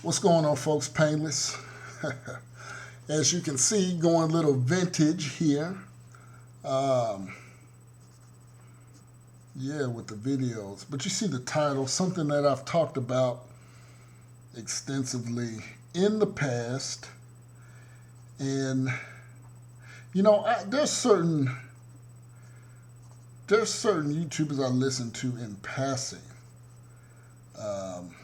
What's going on, folks? Painless. As you can see, going a little vintage here. Um, yeah, with the videos. But you see the title, something that I've talked about extensively in the past. And, there's certain YouTubers I listen to in passing. Um,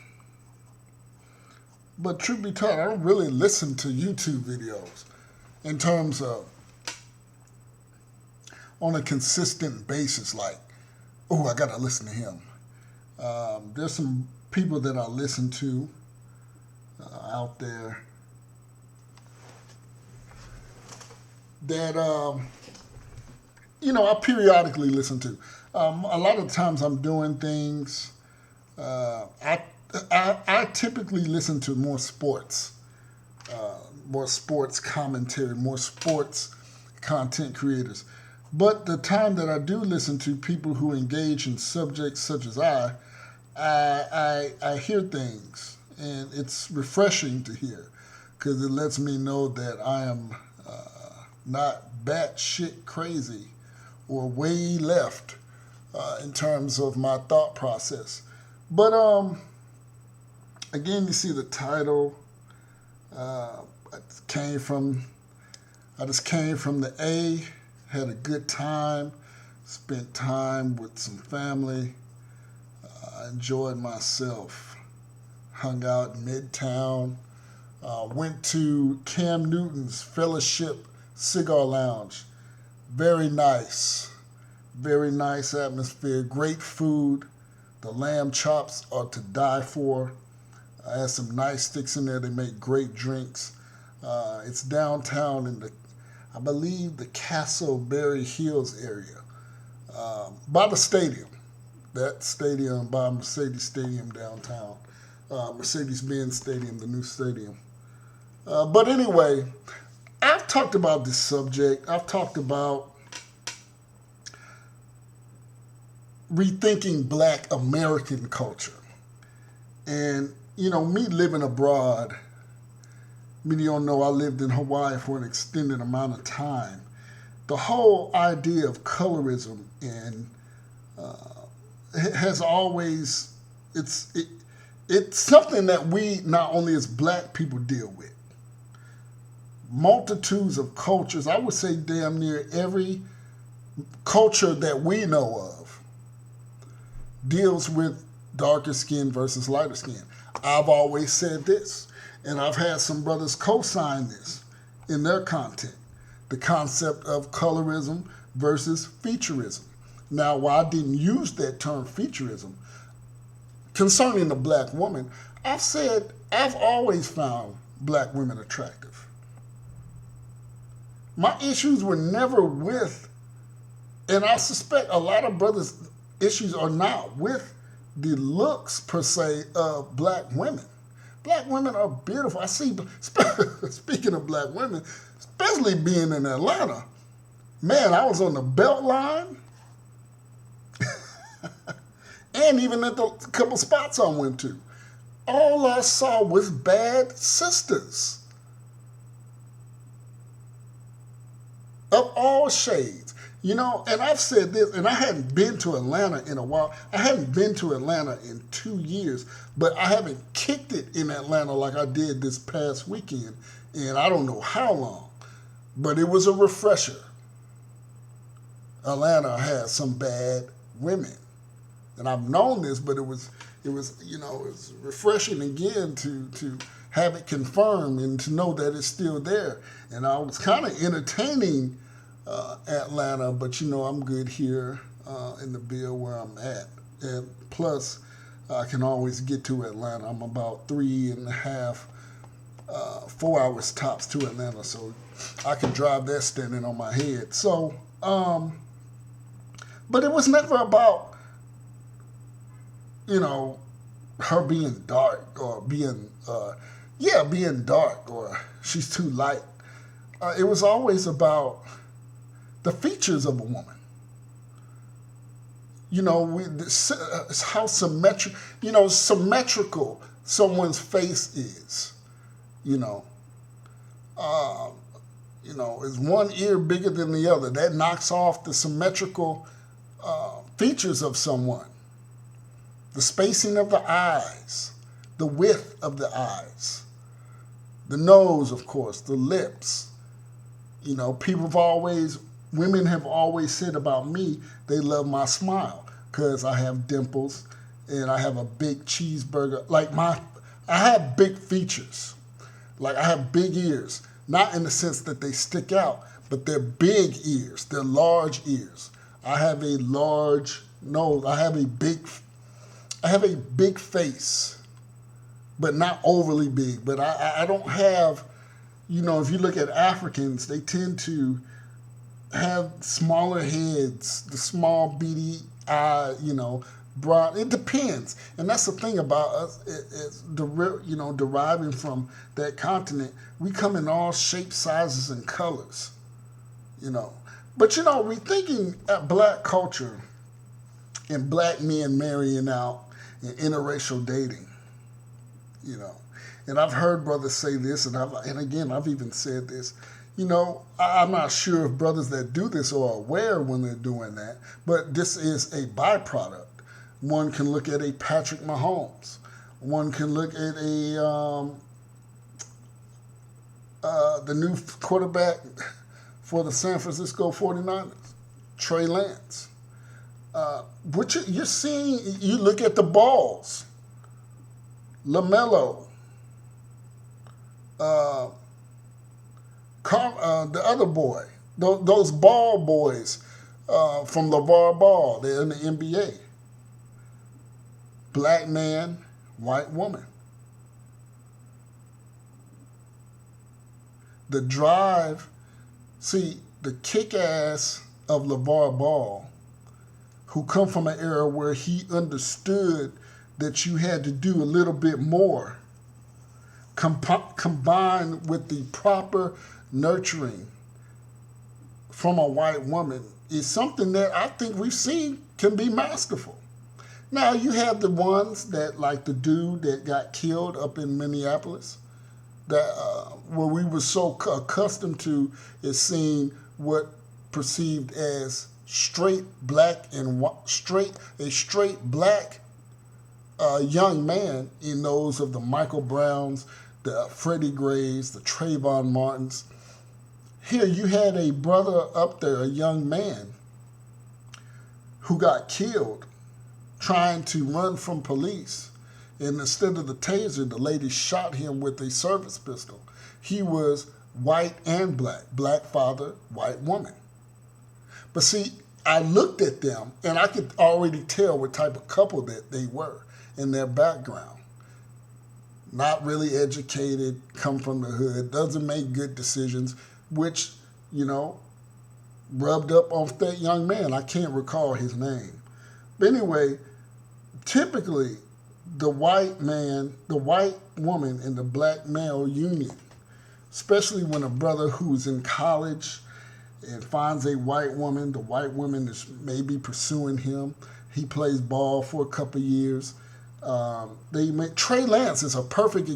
but truth be told, I don't really listen to YouTube videos in terms of on a consistent basis, like, oh, I got to listen to him. There's some people that I listen to out there that, I periodically listen to. A lot of times I'm doing things. I typically listen to more sports commentary, more sports content creators. But the time that I do listen to people who engage in subjects such as I hear things, and it's refreshing to hear because it lets me know that I am not batshit crazy or way left in terms of my thought process. But again, you see the title. I just came from the A, had a good time, spent time with some family, enjoyed myself, hung out in Midtown, went to Cam Newton's Fellowship Cigar Lounge. Very nice atmosphere, great food. The lamb chops are to die for. I had some nice sticks in there. They make great drinks. It's downtown in I believe the Castleberry Hills area, by the stadium. That stadium by Mercedes Stadium downtown. Mercedes-Benz Stadium, the new stadium. But anyway, I've talked about this subject. I've talked about rethinking Black American culture. And, me living abroad, many don't know I lived in Hawaii for an extended amount of time. The whole idea of colorism and has always, it's something that we, not only as Black people, deal with. Multitudes of cultures, I would say damn near every culture that we know of deals with darker skin versus lighter skin. I've always said this, and I've had some brothers co-sign this in their content, the concept of colorism versus featureism. Now, while I didn't use that term featureism, concerning the Black woman, I've said I've always found Black women attractive. My issues were never with, and I suspect a lot of brothers' issues are not with the looks per se of Black women. Black women are beautiful. I see, speaking of Black women, especially being in Atlanta, man, I was on the Beltline and even at the couple spots I went to. All I saw was bad sisters of all shades. And I've said this, and I hadn't been to Atlanta in a while. I hadn't been to Atlanta in 2 years, but I haven't kicked it in Atlanta like I did this past weekend, and I don't know how long. But it was a refresher. Atlanta has some bad women. And I've known this, but it was refreshing again to have it confirmed and to know that it's still there. And I was kind of entertaining Atlanta, but I'm good here in the Bill where I'm at. And plus, I can always get to Atlanta. I'm about 3.5, 4 hours tops to Atlanta, so I can drive that standing on my head. So, but it was never about, her being dark or being dark or she's too light. It was always about the features of a woman. How symmetrical someone's face is. You know, uh, is one ear bigger than the other? That knocks off the symmetrical features of someone. The spacing of the eyes, the width of the eyes, the nose, of course, the lips. Women have always said about me, they love my smile because I have dimples and I have a big cheeseburger. I have big features. Like I have big ears, not in the sense that they stick out, but they're big ears. They're large ears. I have a large nose. I have a big face, but not overly big. But I don't have, if you look at Africans, they tend to have smaller heads, the small beady eye, broad. It depends, and that's the thing about us. Deriving from that continent, we come in all shapes, sizes, and colors. But rethinking at black culture and black men marrying out and interracial dating. And I've heard brothers say this, and I've even said this. I'm not sure if brothers that do this are aware when they're doing that, but this is a byproduct. One can look at a Patrick Mahomes. One can look at the new quarterback for the San Francisco 49ers, Trey Lance. What you're seeing, you look at the balls, LaMelo, the other boy, those ball boys from LeVar Ball, they're in the NBA. Black man, white woman. The drive, the kick-ass of LeVar Ball, who come from an era where he understood that you had to do a little bit more, combined with the proper nurturing from a white woman, is something that I think we've seen can be masterful. Now, you have the ones that, like the dude that got killed up in Minneapolis, that where we were so accustomed to is seeing what perceived as straight black young man in those of the Michael Browns, the Freddie Grays, the Trayvon Martins. Here you had a brother up there, a young man, who got killed trying to run from police. And instead of the taser, the lady shot him with a service pistol. He was white and black father, white woman. But I looked at them and I could already tell what type of couple that they were in their background. Not really educated, come from the hood, doesn't make good decisions, which, rubbed up on that young man. I can't recall his name. But anyway, typically, the white woman, and the black male union, especially when a brother who's in college and finds a white woman, the white woman is maybe pursuing him. He plays ball for a couple of years. Trey Lance is a perfect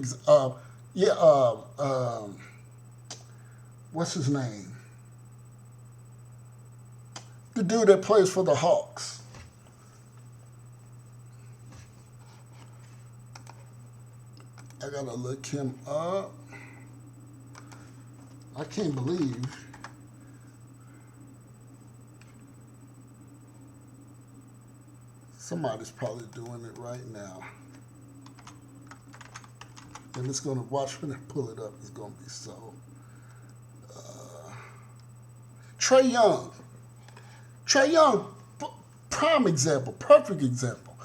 what's his name? The dude that plays for the Hawks. I gotta look him up. I can't believe somebody's probably doing it right now. And it's gonna, watch when I pull it up, it's gonna be so. Trae Young. Trae Young, prime example, perfect example.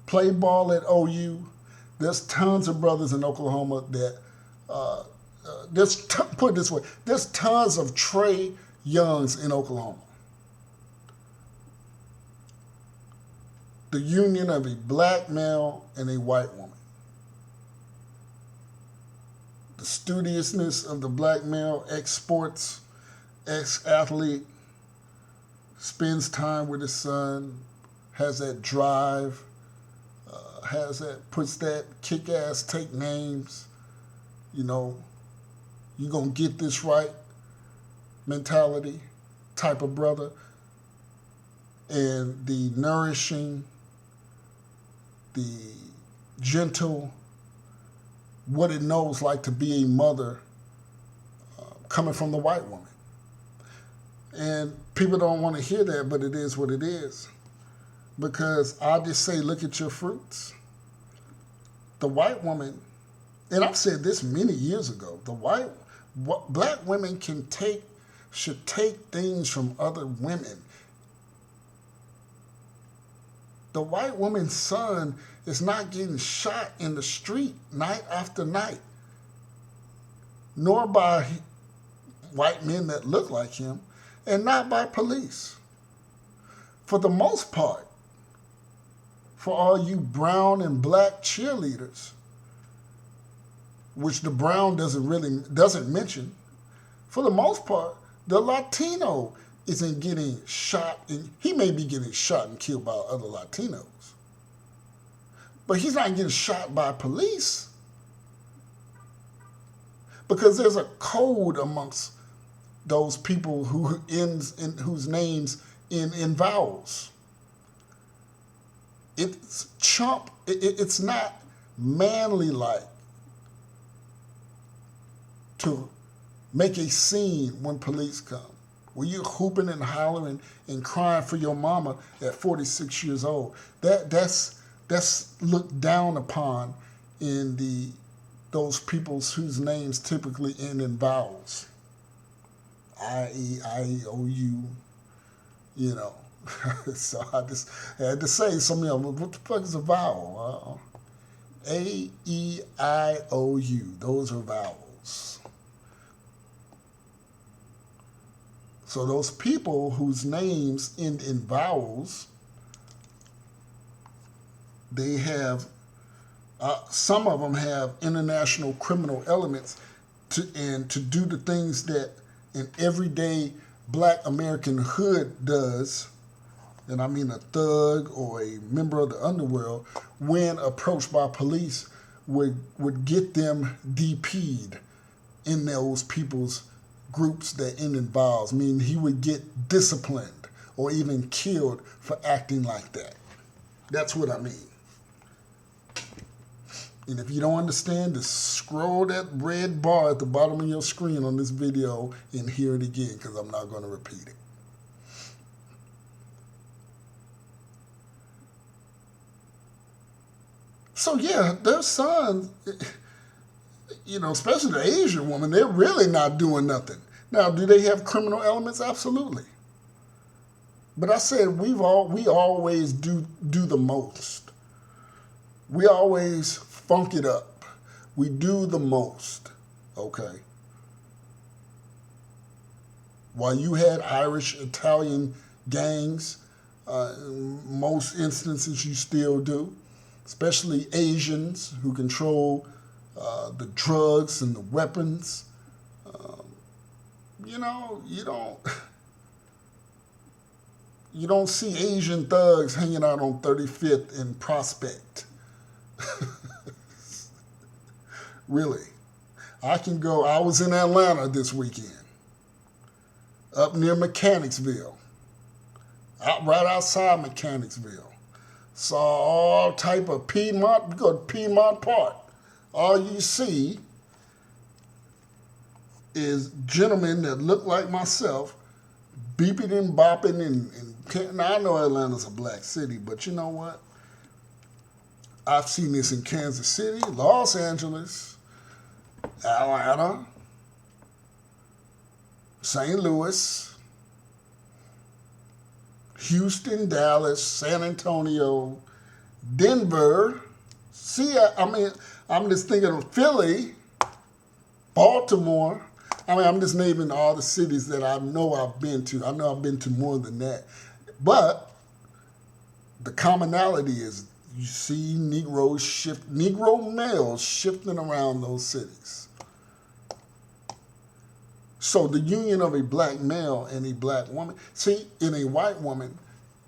Played ball at OU. There's tons of brothers in Oklahoma that, put it this way, there's tons of Trae Youngs in Oklahoma. The union of a black male and a white woman. The studiousness of the black male, ex-sports, ex-athlete, spends time with his son, has that drive, puts that kick-ass, take names, you know, you gonna get this right mentality type of brother, and the nourishing, the gentle, what it knows like to be a mother coming from the white woman. And people don't want to hear that, but it is what it is. Because I'll just say, look at your fruits. The white woman, and I've said this many years ago, black women should take things from other women. The white woman's son is not getting shot in the street night after night, nor by white men that look like him, and not by police. For the most part, for all you brown and black cheerleaders, which the brown doesn't mention, for the most part, the Latino isn't getting shot, and he may be getting shot and killed by other Latinos, but he's not getting shot by police, because there's a code amongst those people whose names end in vowels. It's chump. It's not manly like to make a scene when police come. When you're hooping and hollering and crying for your mama at 46 years old, that's looked down upon in those peoples whose names typically end in vowels. I-E-I-O-U, you know. So I just had to say something else. What the fuck is a vowel? A-E-I-O-U. Those are vowels. So those people whose names end in vowels, they have, some of them have international criminal elements to do the things that an everyday black American hood does, and I mean a thug or a member of the underworld, when approached by police, would get them DP'd in those people's groups that end in vowels, meaning he would get disciplined or even killed for acting like that. That's what I mean. And if you don't understand, just scroll that red bar at the bottom of your screen on this video and hear it again, because I'm not going to repeat it. So yeah, their sons, you know, especially the Asian woman, they're really not doing nothing. Now, do they have criminal elements? Absolutely. But I said we always do the most. We always funk it up. We do the most, okay? While you had Irish, Italian gangs, in most instances you still do, especially Asians who control the drugs and the weapons. You know, you don't see Asian thugs hanging out on 35th and Prospect. Really. I was in Atlanta this weekend, up near Mechanicsville, right outside Mechanicsville. Saw all type of Piedmont, we go to Piedmont Park. All you see is gentlemen that look like myself, beeping and bopping, and now I know Atlanta's a black city, but you know what? I've seen this in Kansas City, Los Angeles, Atlanta, St. Louis, Houston, Dallas, San Antonio, Denver. I'm just thinking of Philly, Baltimore. I'm just naming all the cities that I know I've been to. I know I've been to more than that. But the commonality is you see Negro males shifting around those cities. So the union of a black male and a black woman, see, in a white woman,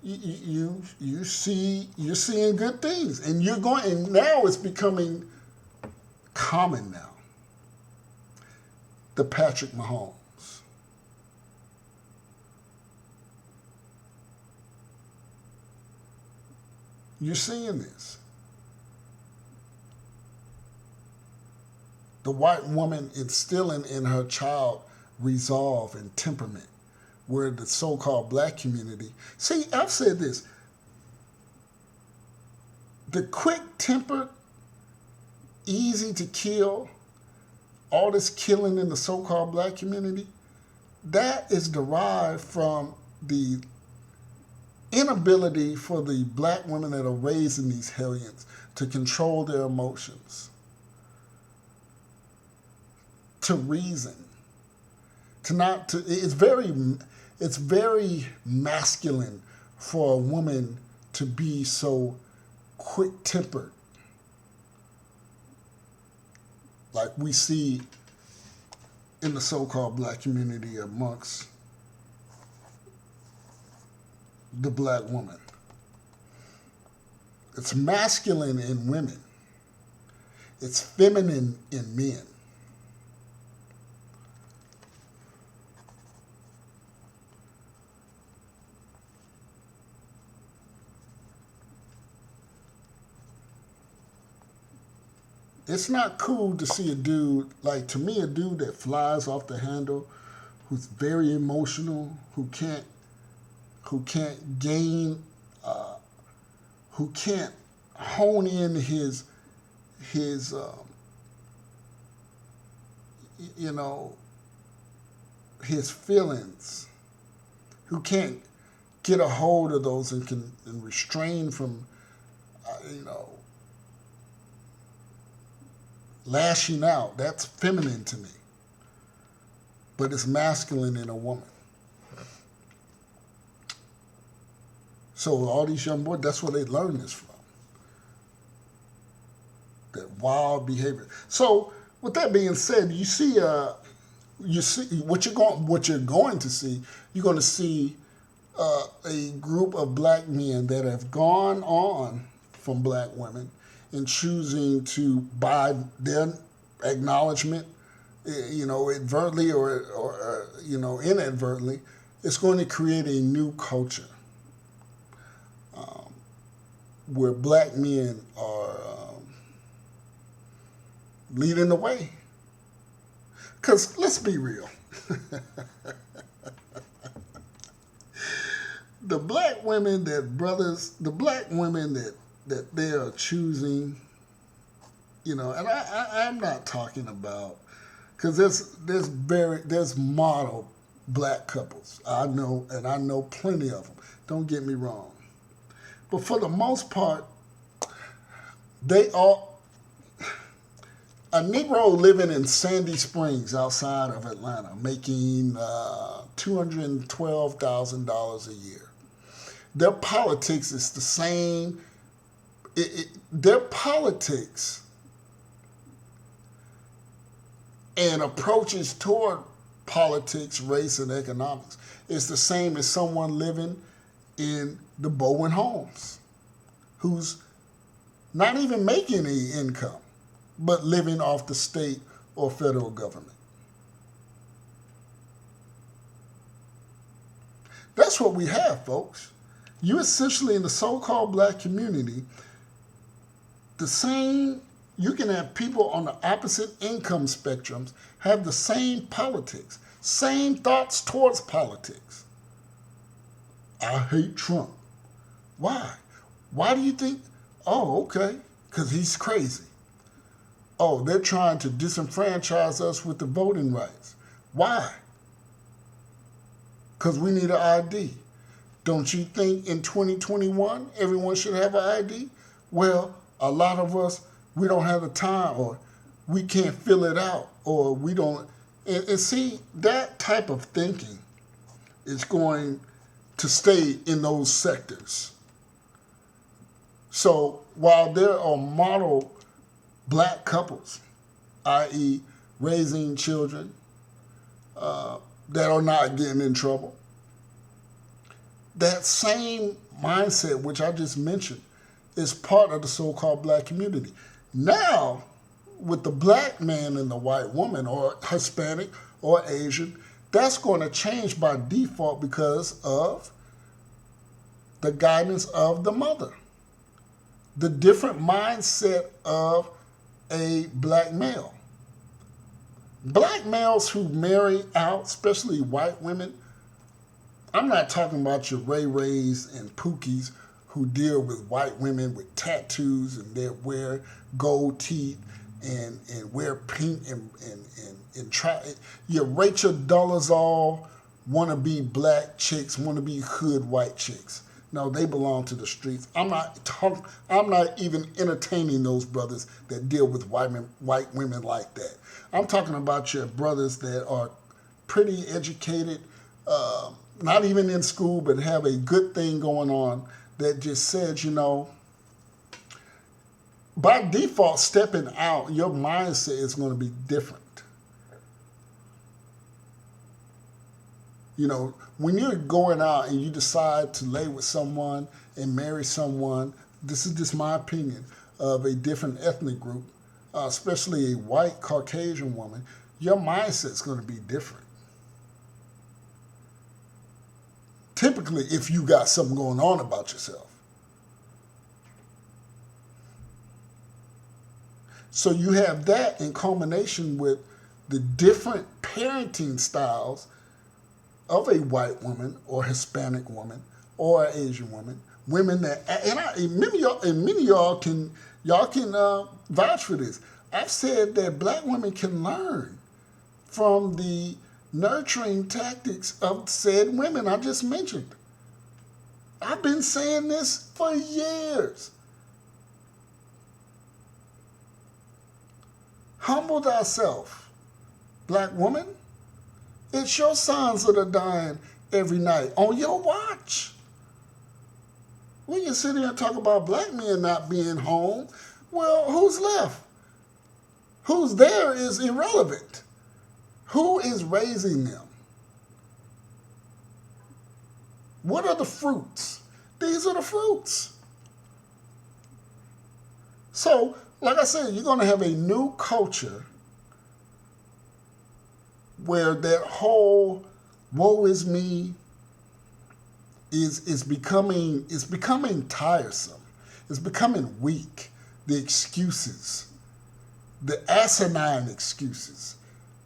you're seeing good things, and and now it's becoming common now. The Patrick Mahomes. You're seeing this. The white woman instilling in her child resolve and temperament, where the so-called black community. See, I've said this. The quick-tempered, easy to kill, all this killing in the so-called black community, that is derived from the inability for the black women that are raised in these hellions to control their emotions, to reason, it's very masculine for a woman to be so quick-tempered, like we see in the so-called black community amongst the black woman. It's masculine in women. It's feminine in men. It's not cool to see a dude, like to me, a dude that flies off the handle, who's very emotional, who can't gain, who can't hone in his his feelings, who can't get a hold of those and restrain from, lashing out. That's feminine to me, but it's masculine in a woman. So all these young boys, that's where they learn this from. That wild behavior. So with that being said, you see what you're going to see. You're going to see a group of black men that have gone on from black women and choosing to buy their acknowledgement, advertently or inadvertently. It's going to create a new culture where black men are leading the way. Because let's be real. The black women that they are choosing, and I'm not talking about, because there's model black couples. I know plenty of them. Don't get me wrong. But for the most part, a Negro living in Sandy Springs outside of Atlanta making $212,000 a year. Their politics is the same. Their politics and approaches toward politics, race, and economics is the same as someone living in the Bowen Homes, who's not even making any income, but living off the state or federal government. That's what we have, folks. You essentially, in the so-called black community, you can have people on the opposite income spectrums have the same politics, same thoughts towards politics. I hate Trump. Why? Why do you think? Oh, okay, because he's crazy. Oh, they're trying to disenfranchise us with the voting rights. Why? Because we need an ID. Don't you think in 2021 everyone should have an ID? Well, a lot of us, we don't have the time, or we can't fill it out, or we don't. And see, that type of thinking is going to stay in those sectors. So while there are model black couples, i.e. raising children that are not getting in trouble, that same mindset, which I just mentioned, is part of the so-called black community. Now, with the black man and the white woman, or Hispanic or Asian, that's going to change by default because of the guidance of the mother. The different mindset of a black male. Black males who marry out, especially white women, I'm not talking about your Ray Rays and Pookies who deal with white women with tattoos and they wear gold teeth and wear pink and try. Your Rachel Dolezal wannabe black chicks, wannabe hood white chicks. No, they belong to the streets. I'm not even entertaining those brothers that deal with white women like that. I'm talking about your brothers that are pretty educated, not even in school, but have a good thing going on that just says, by default, stepping out, your mindset is going to be different. When you're going out and you decide to lay with someone and marry someone, this is just my opinion, of a different ethnic group, especially a white Caucasian woman, your mindset is going to be different. Typically, if you got something going on about yourself. So you have that in combination with the different parenting styles of a white woman or Hispanic woman or Asian woman, women that, and many of y'all can vouch for this. I've said that black women can learn from the nurturing tactics of said women I just mentioned. I've been saying this for years. Humble thyself, black woman. It's your sons that are dying every night on your watch. We can sit here and talk about black men not being home. Well, who's left? Who's there is irrelevant. Who is raising them? What are the fruits? These are the fruits. So, like I said, you're going to have a new culture where that whole woe is me is becoming tiresome. It's becoming weak. The excuses, the asinine excuses,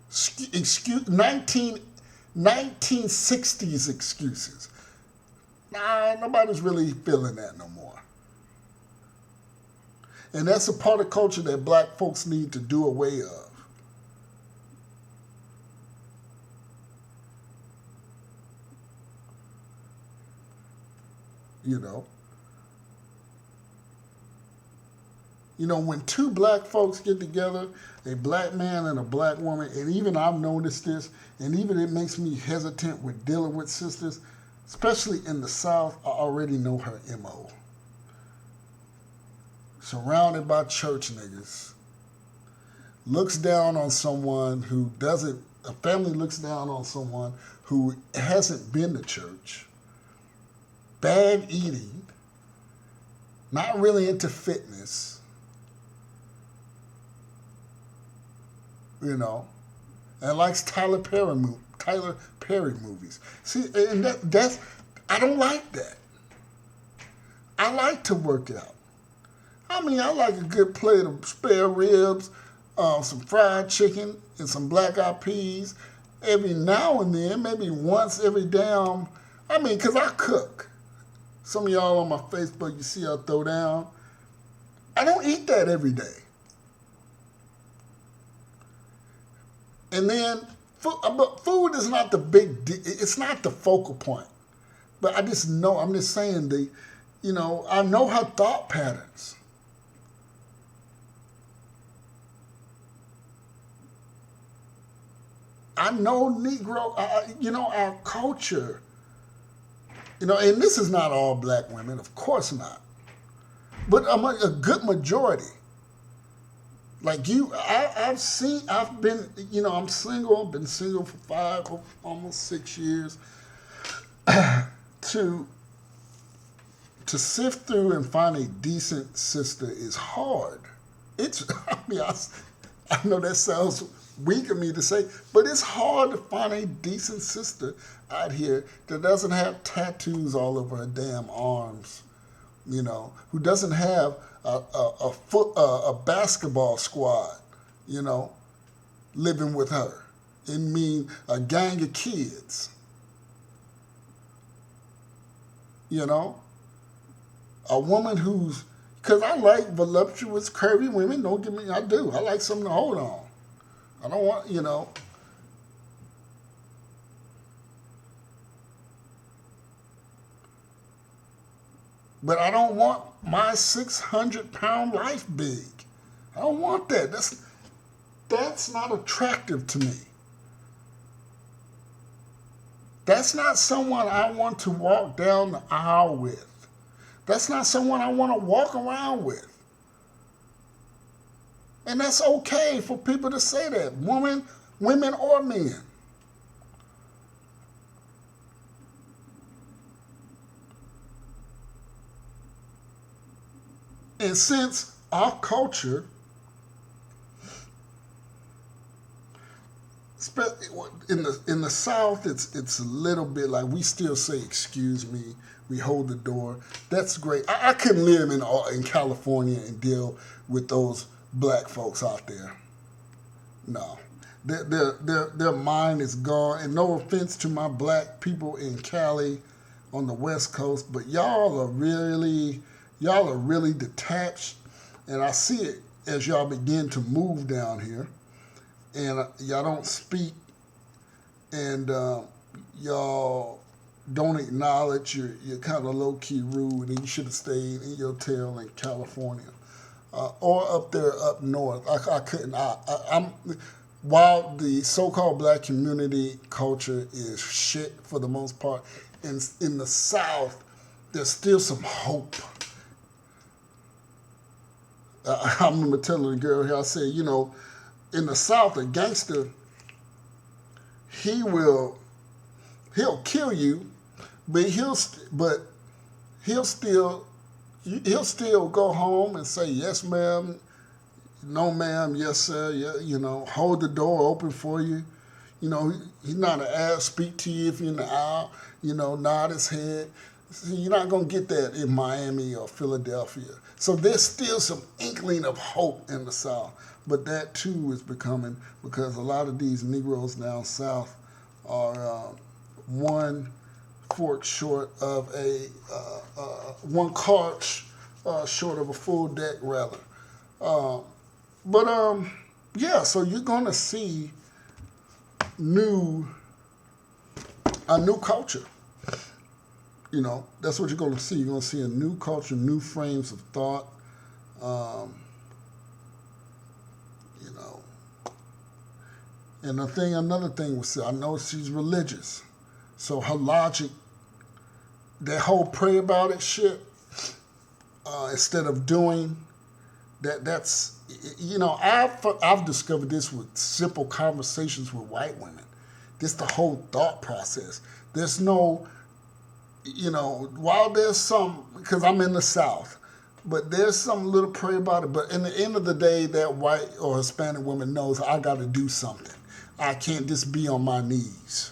1960s excuses. Nah, nobody's really feeling that no more. And that's a part of culture that black folks need to do away of. When two black folks get together, a black man and a black woman, and even I've noticed this, and even it makes me hesitant with dealing with sisters, especially in the South. I already know her MO. Surrounded by church niggas, looks down on someone who doesn't, a family looks down on someone who hasn't been to church, bad eating, not really into fitness, and likes Tyler Perry movies. See, and that's, I don't like that. I like to work out. I like a good plate of spare ribs, some fried chicken, and some black eyed peas every now and then, maybe once every damn, because I cook. Some of y'all on my Facebook, you see I throw down. I don't eat that every day. And then, but food is not the it's not the focal point. But I just know, I'm just saying, I know her thought patterns. I know Negro, our culture, and this is not all black women, of course not. But a good majority. Like I'm single, been single for 5, almost 6 years. To to sift through and find a decent sister is hard. It's, I mean, I know that sounds weak of me to say, but it's hard to find a decent sister out here that doesn't have tattoos all over her damn arms, you know, who doesn't have a basketball squad, you know, living with her. It mean a gang of kids, you know, a woman who's, because I like voluptuous, curvy women. Don't get me, I do. I like something to hold on. I don't want, you know. But I don't want my 600-pound life big. I don't want that. That's not attractive to me. That's not someone I want to walk down the aisle with. That's not someone I want to walk around with. And that's okay for people to say that, women or men. And since our culture, in the South, it's a little bit like we still say "excuse me," we hold the door. That's great. I couldn't live in California and deal with those black folks out there. No, their mind is gone. And no offense to my black people in Cali, on the West Coast, but y'all are really detached, and I see it as y'all begin to move down here, and y'all don't speak, and y'all don't acknowledge. You're kind of low key rude, and you should have stayed in your tail in California. Or up there up north. I couldn't. I'm while the so-called black community culture is shit for the most part, in the South, there's still some hope. I remember telling a girl here, I said, you know, in the South, a gangster, he'll kill you, but he'll still go home and say, yes, ma'am, no, ma'am, yes, sir, yeah, you know, hold the door open for you. You know, he's not an ass, speak to you if you're in the aisle, you know, nod his head. See, you're not going to get that in Miami or Philadelphia. So there's still some inkling of hope in the South. But that, too, is becoming, because a lot of these Negroes down South are one fork short of one cart short of a full deck, rather. Yeah, so you're going to see a new culture. You know, that's what you're going to see. You're going to see a new culture, new frames of thought. You know, and another thing was, I know she's religious, so her logic, that whole pray about it shit, instead of doing that's, you know, I've discovered this with simple conversations with white women. This the whole thought process. There's no, you know, while there's some, because I'm in the South, but there's some little pray about it. But in the end of the day, that white or Hispanic woman knows I got to do something. I can't just be on my knees.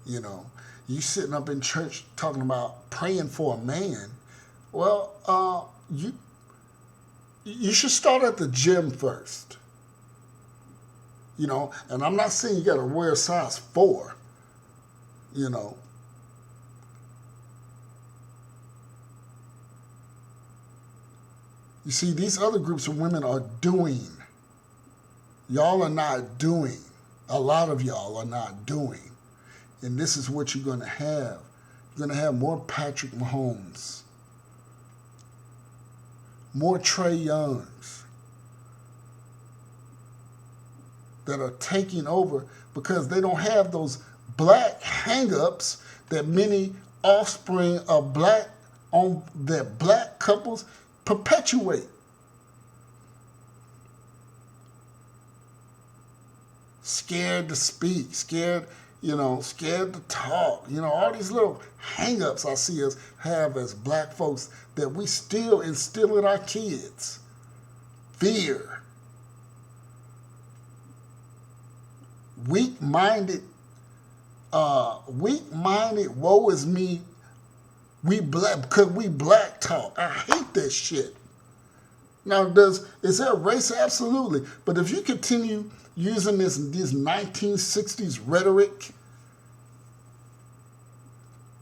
You know, you sitting up in church talking about praying for a man. Well, you should start at the gym first. You know, and I'm not saying you got to wear a size 4. You know, you see, these other groups of women are doing. Y'all are not doing. A lot of y'all are not doing. And this is what you're going to have. You're going to have more Patrick Mahomes, more Trae Youngs that are taking over because they don't have those black hang-ups that many offspring of black couples perpetuate. Scared to speak, scared, scared to talk. All these little hang-ups I see us have as black folks that we still instill in our kids. Fear. Weak-minded, woe is me. Because we black talk. I hate that shit. Now, is there a race? Absolutely. But if you continue using this 1960s rhetoric,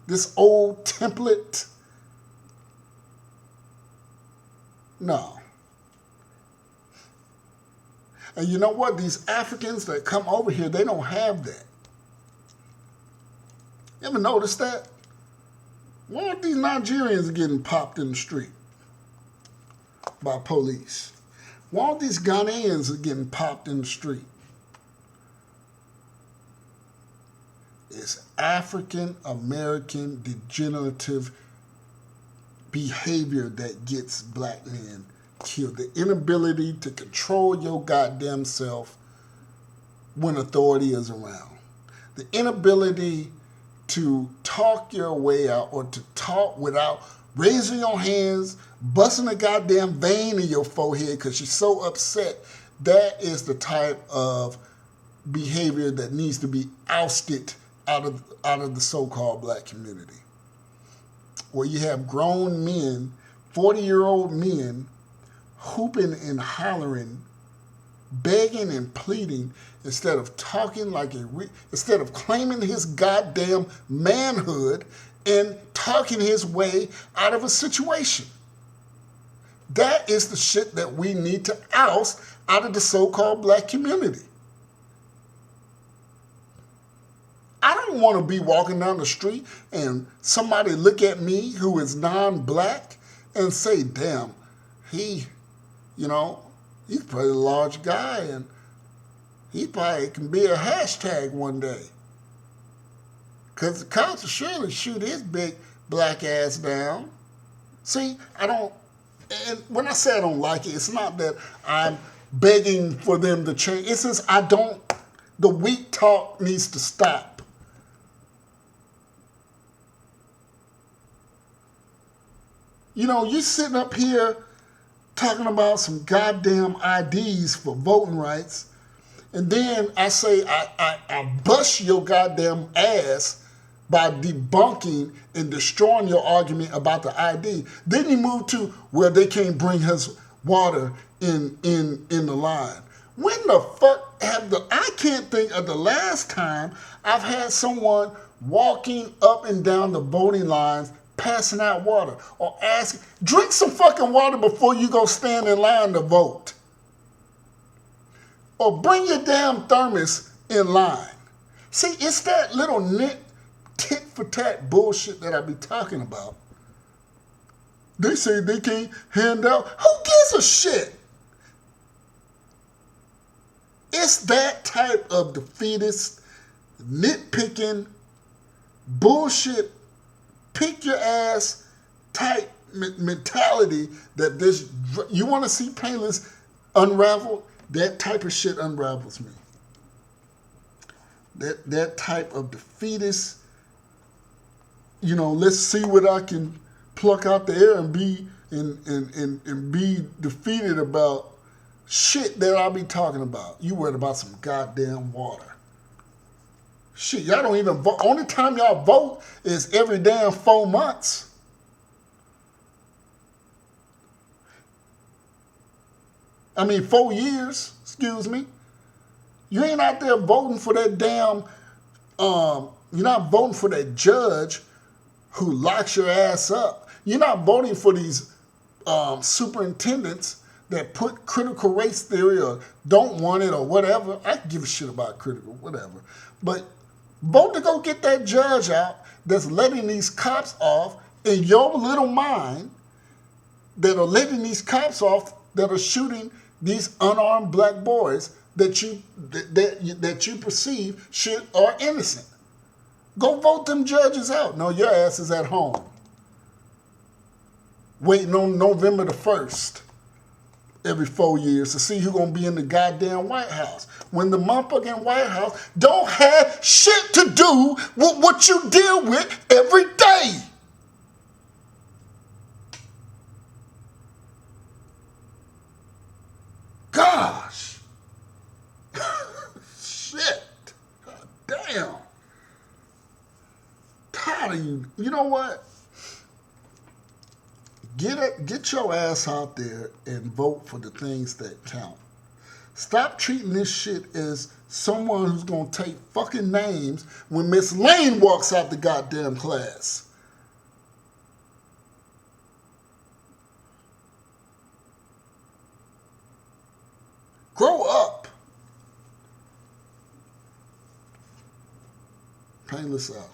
this old template, no. And you know what? These Africans that come over here, they don't have that. You ever notice that? Why aren't these Nigerians getting popped in the street by police? Why aren't these Ghanaians getting popped in the street? It's African American degenerative behavior that gets black men killed. The inability to control your goddamn self when authority is around. The inability to talk your way out or to talk without raising your hands, busting a goddamn vein in your forehead because you're so upset. That is the type of behavior that needs to be ousted out of the so-called black community. Where you have grown men, 40-year-old men, hooping and hollering, begging and pleading instead of talking instead of claiming his goddamn manhood and talking his way out of a situation. That is the shit that we need to oust out of the so-called black community. I don't want to be walking down the street and somebody look at me who is non-black and say, damn, he's probably a large guy and he probably can be a hashtag one day. Because the cops will surely shoot his big black ass down. See, and when I say I don't like it, it's not that I'm begging for them to change. It's just the weak talk needs to stop. You sitting up here talking about some goddamn IDs for voting rights, and then I say I bust your goddamn ass by debunking and destroying your argument about the ID. Then you move to where they can't bring us water in the line. When the fuck I can't think of the last time I've had someone walking up and down the voting lines passing out water or asking, drink some fucking water before you go stand in line to vote. Or bring your damn thermos in line. See, it's that little tit for tat bullshit that I be talking about. They say they can't hand out. Who gives a shit? It's that type of defeatist, nitpicking, bullshit, pick your ass type mentality that you want to see painless unravel? That type of shit unravels me. That type of defeatist, let's see what I can pluck out the air and be defeated about shit that I'll be talking about. You worried about some goddamn water. Shit, y'all don't even vote. Only time y'all vote is every damn 4 months. I mean, 4 years, excuse me. You ain't out there voting for that damn, you're not voting for that judge who locks your ass up. You're not voting for these superintendents that put critical race theory or don't want it or whatever. I can give a shit about critical, whatever. But vote to go get that judge out that's letting these cops off in your little mind, that are letting these cops off that are shooting these unarmed black boys that you perceive are innocent. Go vote them judges out. No, your ass is at home waiting on November the 1st. every 4 years to see who's going to be in the goddamn White House. When the motherfucking White House don't have shit to do with what you deal with every day. Gosh. Shit. God damn. Tired of you. You know what? Get your ass out there and vote for the things that count. Stop treating this shit as someone who's gonna take fucking names when Miss Lane walks out the goddamn class. Grow up. Painless out.